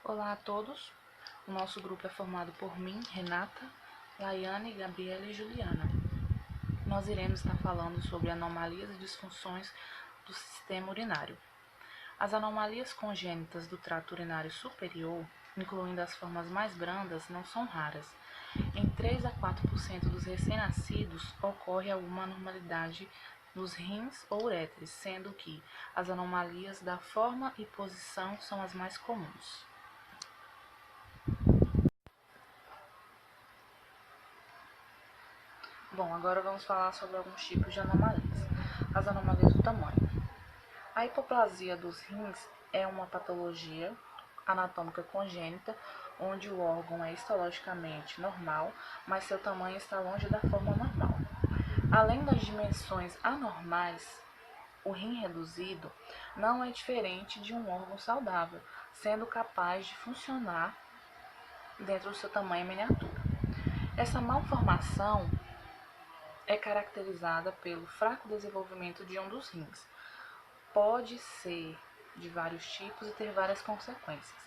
Olá a todos, o nosso grupo é formado por mim, Renata, Laiane, Gabriela e Juliana. Nós iremos estar falando sobre anomalias e disfunções do sistema urinário. As anomalias congênitas do trato urinário superior, incluindo as formas mais brandas, não são raras. Em 3 a 4% dos recém-nascidos ocorre alguma anormalidade nos rins ou uréteres, sendo que as anomalias da forma e posição são as mais comuns. Bom, agora vamos falar sobre alguns tipos de anomalias. As anomalias do tamanho. A hipoplasia dos rins é uma patologia anatômica congênita, onde o órgão é histologicamente normal, mas seu tamanho está longe da forma normal. Além das dimensões anormais, o rim reduzido não é diferente de um órgão saudável, sendo capaz de funcionar dentro do seu tamanho miniatura. Essa malformação é caracterizada pelo fraco desenvolvimento de um dos rins. Pode ser de vários tipos e ter várias consequências.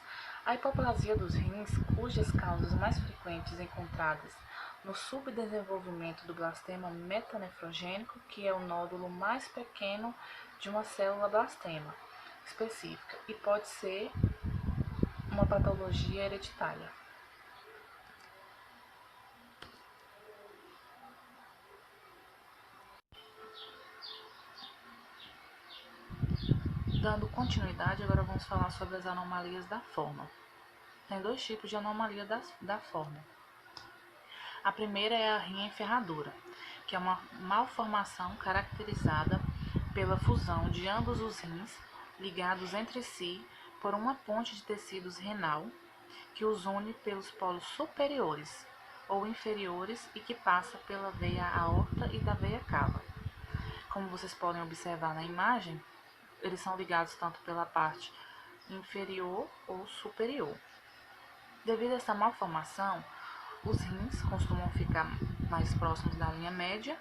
A hipoplasia dos rins, cujas causas mais frequentes encontradas no subdesenvolvimento do blastema metanefrogênico, que é o nódulo mais pequeno de uma célula blastema específica, e pode ser uma patologia hereditária. Dando continuidade, agora vamos falar sobre as anomalias da forma. Tem dois tipos de anomalia da forma. A primeira é a rinha enferradura, que é uma malformação caracterizada pela fusão de ambos os rins ligados entre si por uma ponte de tecidos renal que os une pelos polos superiores ou inferiores e que passa pela veia aorta e da veia cava. Como vocês podem observar na imagem, eles são ligados tanto pela parte inferior ou superior. Devido a essa malformação, os rins costumam ficar mais próximos da linha média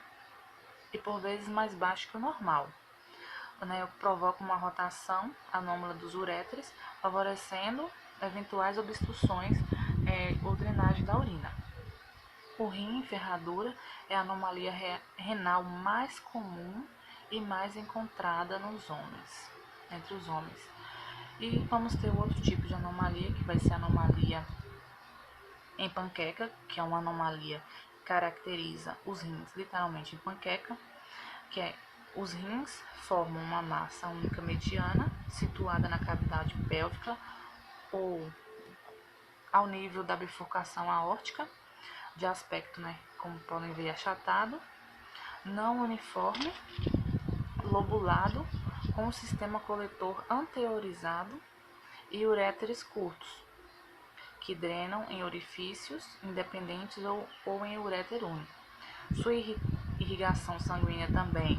e por vezes mais baixos que o normal. Provoca uma rotação anômala dos uréteres, favorecendo eventuais obstruções ou drenagem da urina. O rim enferradura é a anomalia renal mais comum e mais encontrada entre os homens. E vamos ter outro tipo de anomalia, que vai ser a anomalia em panqueca, que é uma anomalia que caracteriza os rins literalmente em panqueca, que é os rins formam uma massa única mediana situada na cavidade pélvica ou ao nível da bifurcação aórtica, de aspecto, como podem ver, achatado, não uniforme, lobulado, com o sistema coletor anteriorizado e uréteres curtos, que drenam em orifícios independentes ou em uréter único. Sua irrigação sanguínea também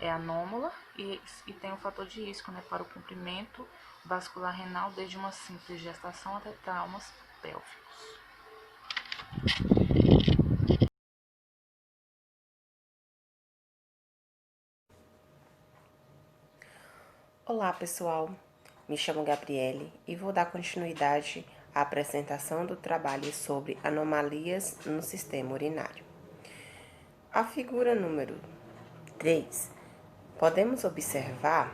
é anômala e tem um fator de risco para o comprimento vascular renal, desde uma simples gestação até traumas pélvicos. Olá pessoal, me chamo Gabriele e vou dar continuidade à apresentação do trabalho sobre anomalias no sistema urinário. A figura número 3, podemos observar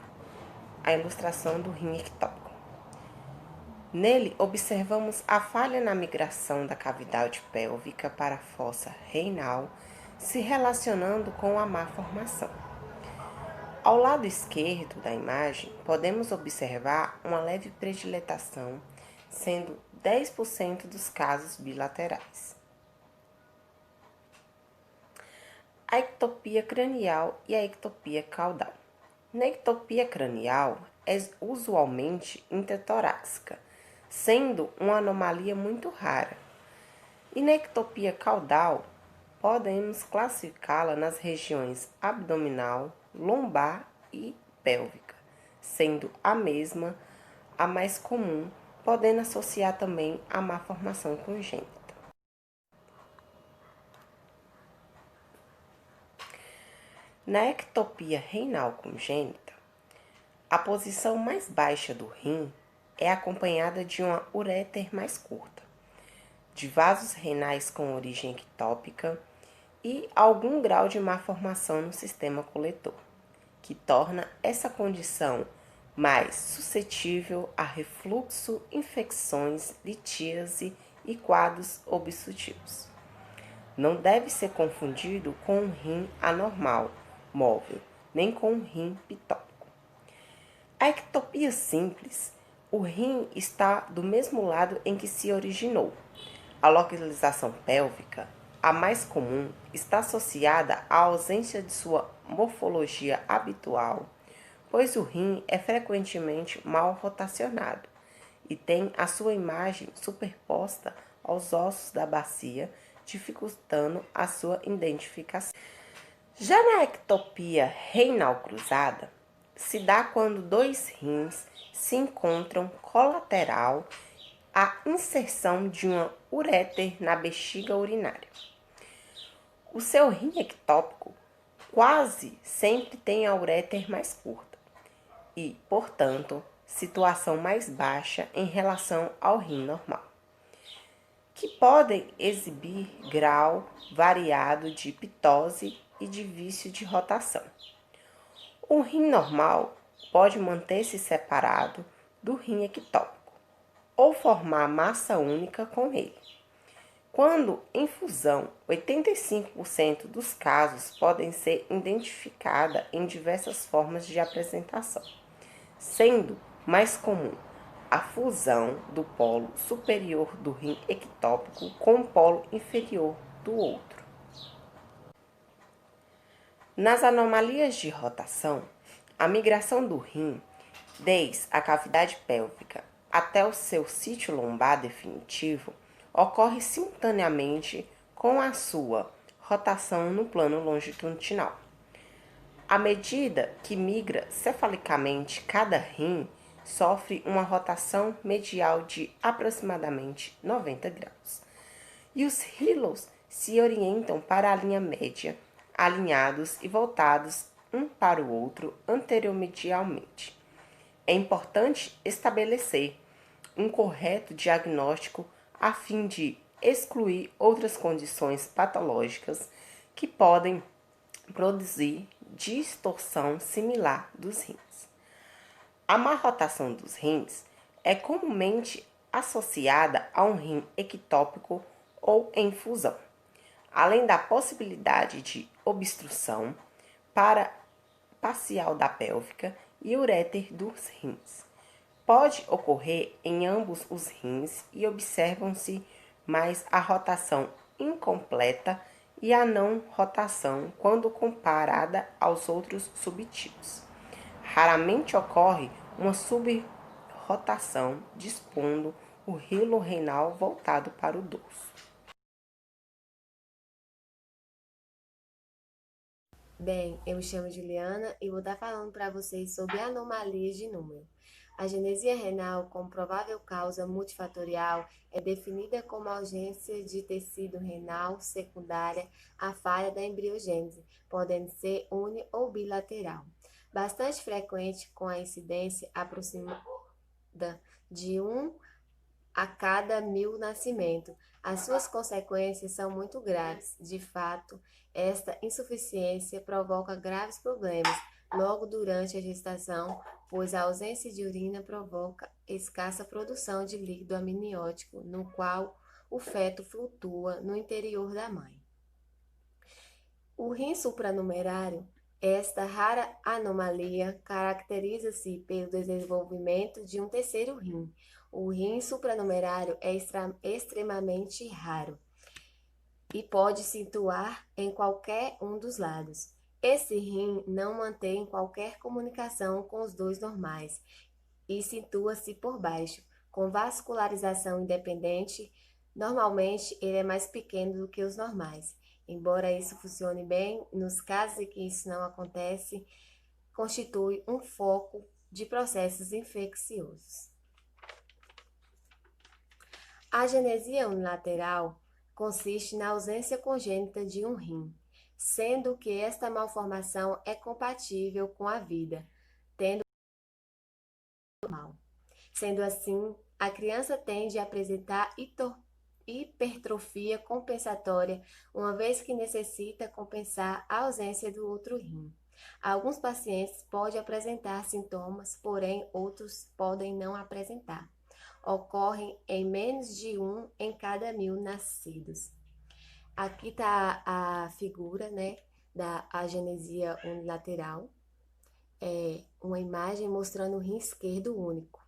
a ilustração do rim ectópico. Nele, observamos a falha na migração da cavidade pélvica para a fossa renal, se relacionando com a má formação. Ao lado esquerdo da imagem, podemos observar uma leve prediletação, sendo 10% dos casos bilaterais. A ectopia cranial e a ectopia caudal. Na ectopia cranial, é usualmente intertorácica, sendo uma anomalia muito rara. E na ectopia caudal, podemos classificá-la nas regiões abdominal, lombar e pélvica, sendo a mesma a mais comum, podendo associar também a má formação congênita. Na ectopia renal congênita, a posição mais baixa do rim é acompanhada de uma ureter mais curta, de vasos renais com origem ectópica e algum grau de malformação no sistema coletor, que torna essa condição mais suscetível a refluxo, infecções, litíase e quadros obstrutivos. Não deve ser confundido com um rim anormal, móvel, nem com um rim pitópico. A ectopia simples, o rim está do mesmo lado em que se originou. A localização pélvica, a mais comum, está associada à ausência de sua morfologia habitual, pois o rim é frequentemente mal rotacionado e tem a sua imagem superposta aos ossos da bacia, dificultando a sua identificação. Já na ectopia renal cruzada, se dá quando dois rins se encontram colateral à inserção de uma ureter na bexiga urinária. O seu rim ectópico quase sempre tem a ureter mais curta e, portanto, situação mais baixa em relação ao rim normal, que podem exibir grau variado de pitose e de vício de rotação. O rim normal pode manter-se separado do rim ectópico ou formar massa única com ele. Quando em fusão, 85% dos casos podem ser identificados em diversas formas de apresentação, sendo mais comum a fusão do polo superior do rim ectópico com o polo inferior do outro. Nas anomalias de rotação, a migração do rim, desde a cavidade pélvica até o seu sítio lombar definitivo, ocorre simultaneamente com a sua rotação no plano longitudinal. À medida que migra cefalicamente, cada rim sofre uma rotação medial de aproximadamente 90 graus. E os hilos se orientam para a linha média, alinhados e voltados um para o outro anteromedialmente. É importante estabelecer um correto diagnóstico a fim de excluir outras condições patológicas que podem produzir distorção similar dos rins. A má rotação dos rins é comumente associada a um rim ectópico ou em fusão, além da possibilidade de obstrução parcial da pélvica e ureter dos rins. Pode ocorrer em ambos os rins e observam-se mais a rotação incompleta e a não rotação quando comparada aos outros subtipos. Raramente ocorre uma subrotação, dispondo o hilo renal voltado para o dorso. Bem, eu me chamo Juliana e vou estar falando para vocês sobre anomalias de número. A genesia renal, como provável causa multifatorial, é definida como a ausência de tecido renal secundária à falha da embriogênese, podendo ser uni ou bilateral. Bastante frequente, com a incidência aproximada de 1 a cada 1000 nascimentos. As suas consequências são muito graves. De fato, esta insuficiência provoca graves problemas logo durante a gestação, pois a ausência de urina provoca escassa produção de líquido amniótico, no qual o feto flutua no interior da mãe. O rim supranumerário, esta rara anomalia, caracteriza-se pelo desenvolvimento de um terceiro rim. O rim supranumerário é extremamente raro e pode se situar em qualquer um dos lados. Esse rim não mantém qualquer comunicação com os dois normais e situa-se por baixo, com vascularização independente. Normalmente, ele é mais pequeno do que os normais. Embora isso funcione bem, nos casos em que isso não acontece, constitui um foco de processos infecciosos. A genesia unilateral consiste na ausência congênita de um rim, sendo que esta malformação é compatível com a vida, tendo normal. Sendo assim, a criança tende a apresentar hipertrofia compensatória, uma vez que necessita compensar a ausência do outro rim. Alguns pacientes podem apresentar sintomas, porém outros podem não apresentar. Ocorrem em menos de 1 em cada 1000 nascidos. Aqui está a figura, né, da agenesia unilateral. É uma imagem mostrando o rim esquerdo único.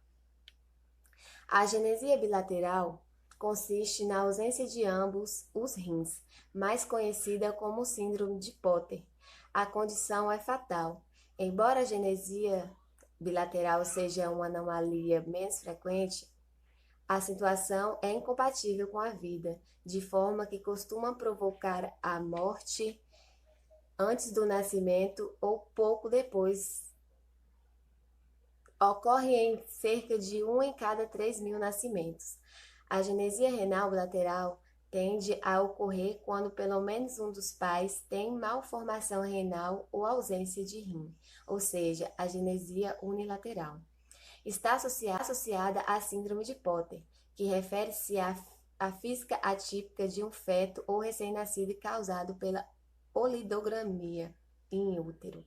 A agenesia bilateral consiste na ausência de ambos os rins, mais conhecida como síndrome de Potter. A condição é fatal. Embora a agenesia bilateral seja uma anomalia menos frequente, a situação é incompatível com a vida, de forma que costuma provocar a morte antes do nascimento ou pouco depois. Ocorre em cerca de 1 em cada 3.000 nascimentos. A agenesia renal bilateral tende a ocorrer quando pelo menos um dos pais tem malformação renal ou ausência de rim, ou seja, agenesia unilateral. Está associada à síndrome de Potter, que refere-se à física atípica de um feto ou recém-nascido causado pela oligomia em útero.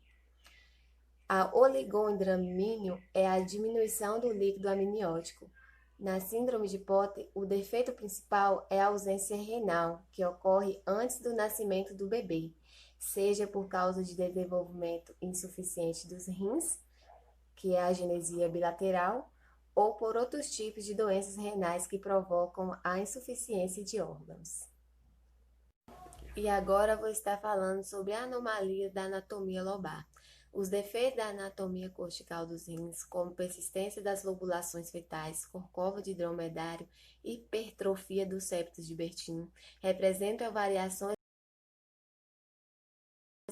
A oligomia é a diminuição do líquido amniótico. Na síndrome de Potter, o defeito principal é a ausência renal, que ocorre antes do nascimento do bebê, seja por causa de desenvolvimento insuficiente dos rins, que é a agenesia bilateral, ou por outros tipos de doenças renais que provocam a insuficiência de órgãos. E agora vou estar falando sobre a anomalia da anatomia lobar. Os defeitos da anatomia cortical dos rins, como persistência das lobulações fetais, corcova de dromedário e hipertrofia do septo de Bertin, representam variações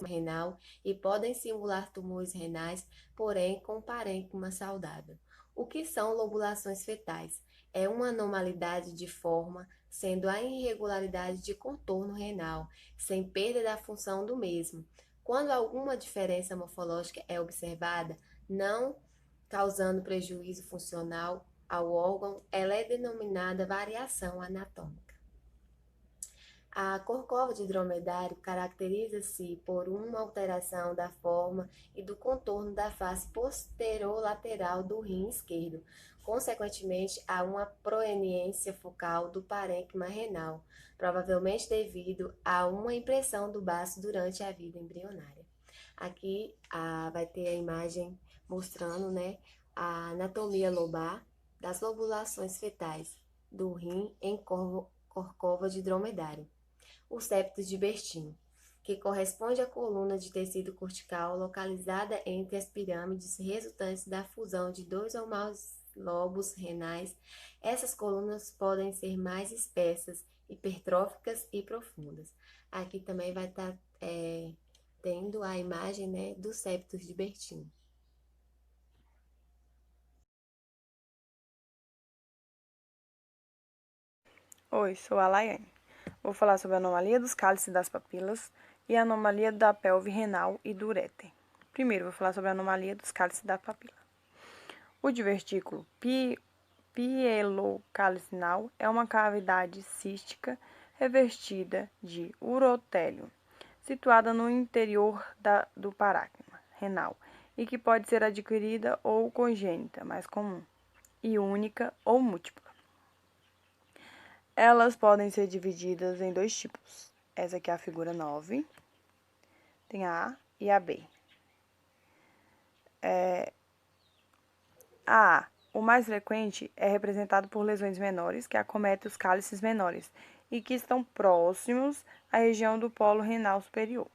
renal e podem simular tumores renais, porém com parênquima saudável. O que são lobulações fetais? É uma anormalidade de forma, sendo a irregularidade de contorno renal, sem perda da função do mesmo. Quando alguma diferença morfológica é observada, não causando prejuízo funcional ao órgão, ela é denominada variação anatômica. A corcova de dromedário caracteriza-se por uma alteração da forma e do contorno da face posterolateral do rim esquerdo. Consequentemente, há uma proeminência focal do parênquima renal, provavelmente devido a uma impressão do baço durante a vida embrionária. Aqui vai ter a imagem mostrando, né, a anatomia lobar das lobulações fetais do rim em corcova de dromedário. O septo de Bertin, que corresponde à coluna de tecido cortical localizada entre as pirâmides resultantes da fusão de dois ou mais lobos renais. Essas colunas podem ser mais espessas, hipertróficas e profundas. Aqui também vai estar tendo a imagem, né, dos septos de Bertin. Oi, sou a Laiane. Vou falar sobre a anomalia dos cálices das papilas e a anomalia da pelve renal e do uréter. Primeiro, vou falar sobre a anomalia dos cálices da papila. O divertículo pielocalicinal é uma cavidade cística revestida de urotélio, situada no interior do parênquima renal e que pode ser adquirida ou congênita, mais comum, e única ou múltipla. Elas podem ser divididas em dois tipos. Essa aqui é a figura 9, tem a A e a B. A, o mais frequente, é representado por lesões menores que acometem os cálices menores e que estão próximos à região do polo renal superior.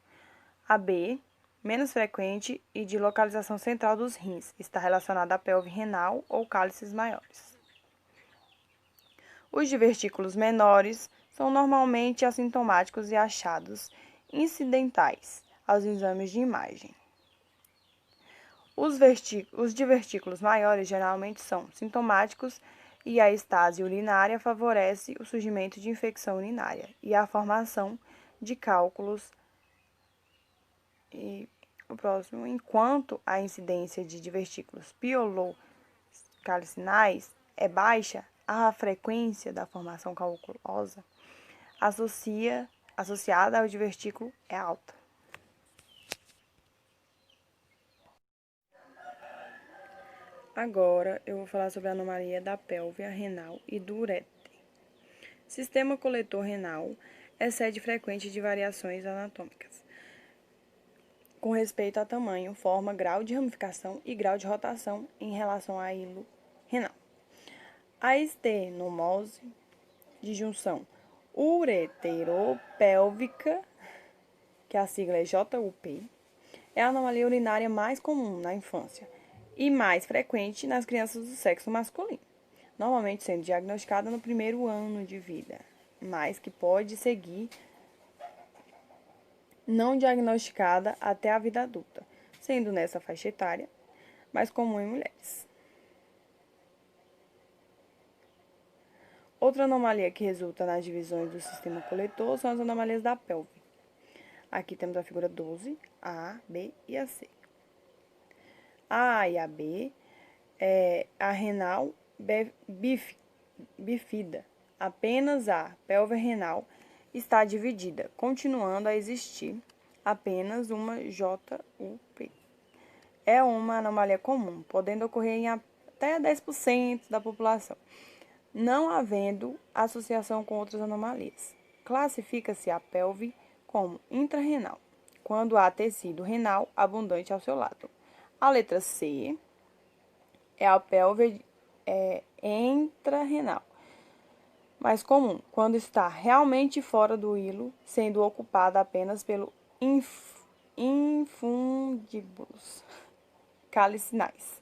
A B, menos frequente e de localização central dos rins, está relacionada à pelve renal ou cálices maiores. Os divertículos menores são normalmente assintomáticos e achados incidentais aos exames de imagem. Os divertículos maiores geralmente são sintomáticos e a estase urinária favorece o surgimento de infecção urinária e a formação de cálculos. E o próximo, enquanto a incidência de divertículos calicinais é baixa, a frequência da formação calculosa associada ao divertículo é alta. Agora eu vou falar sobre a anomalia da pélvia renal e do uréter. Sistema coletor renal é sede frequente de variações anatômicas com respeito a tamanho, forma, grau de ramificação e grau de rotação em relação à hilo renal. A estenomose de junção ureteropélvica, que a sigla é JUP, é a anomalia urinária mais comum na infância e mais frequente nas crianças do sexo masculino, normalmente sendo diagnosticada no primeiro ano de vida, mas que pode seguir não diagnosticada até a vida adulta, sendo nessa faixa etária mais comum em mulheres. Outra anomalia que resulta nas divisões do sistema coletor são as anomalias da pelve. Aqui temos a figura 12, a, B e a C. A e a B é a renal bífida. Apenas a pelve renal está dividida, continuando a existir apenas uma JUP. É uma anomalia comum, podendo ocorrer em até 10% da população, não havendo associação com outras anomalias. Classifica-se a pelve como intrarrenal, quando há tecido renal abundante ao seu lado. A letra C é a pelve intrarrenal, mais comum, quando está realmente fora do hilo, sendo ocupada apenas pelo infundíbulos calicinais.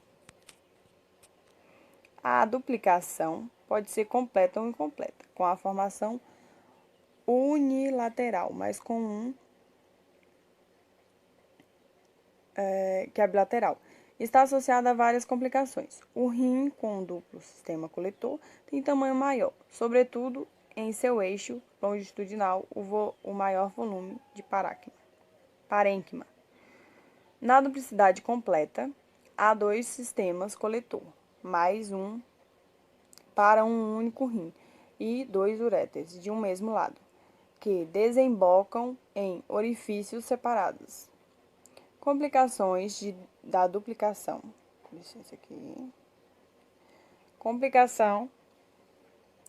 A duplicação pode ser completa ou incompleta, com a formação unilateral, mais comum que a bilateral. Está associada a várias complicações. O rim com duplo sistema coletor tem tamanho maior, sobretudo em seu eixo longitudinal, o maior volume de parênquima. Na duplicidade completa, há 2 sistemas coletor, mais um para um único rim, e 2 uréteres de um mesmo lado, que desembocam em orifícios separados. Complicações da duplicação. Licença aqui. Complicação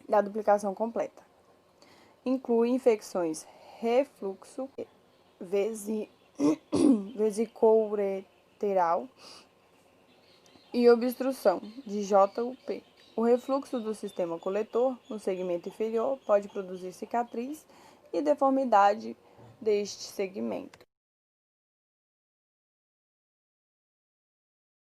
da duplicação completa. Inclui infecções refluxo vesicoureteral e obstrução de JUP. O refluxo do sistema coletor no segmento inferior pode produzir cicatriz e deformidade deste segmento.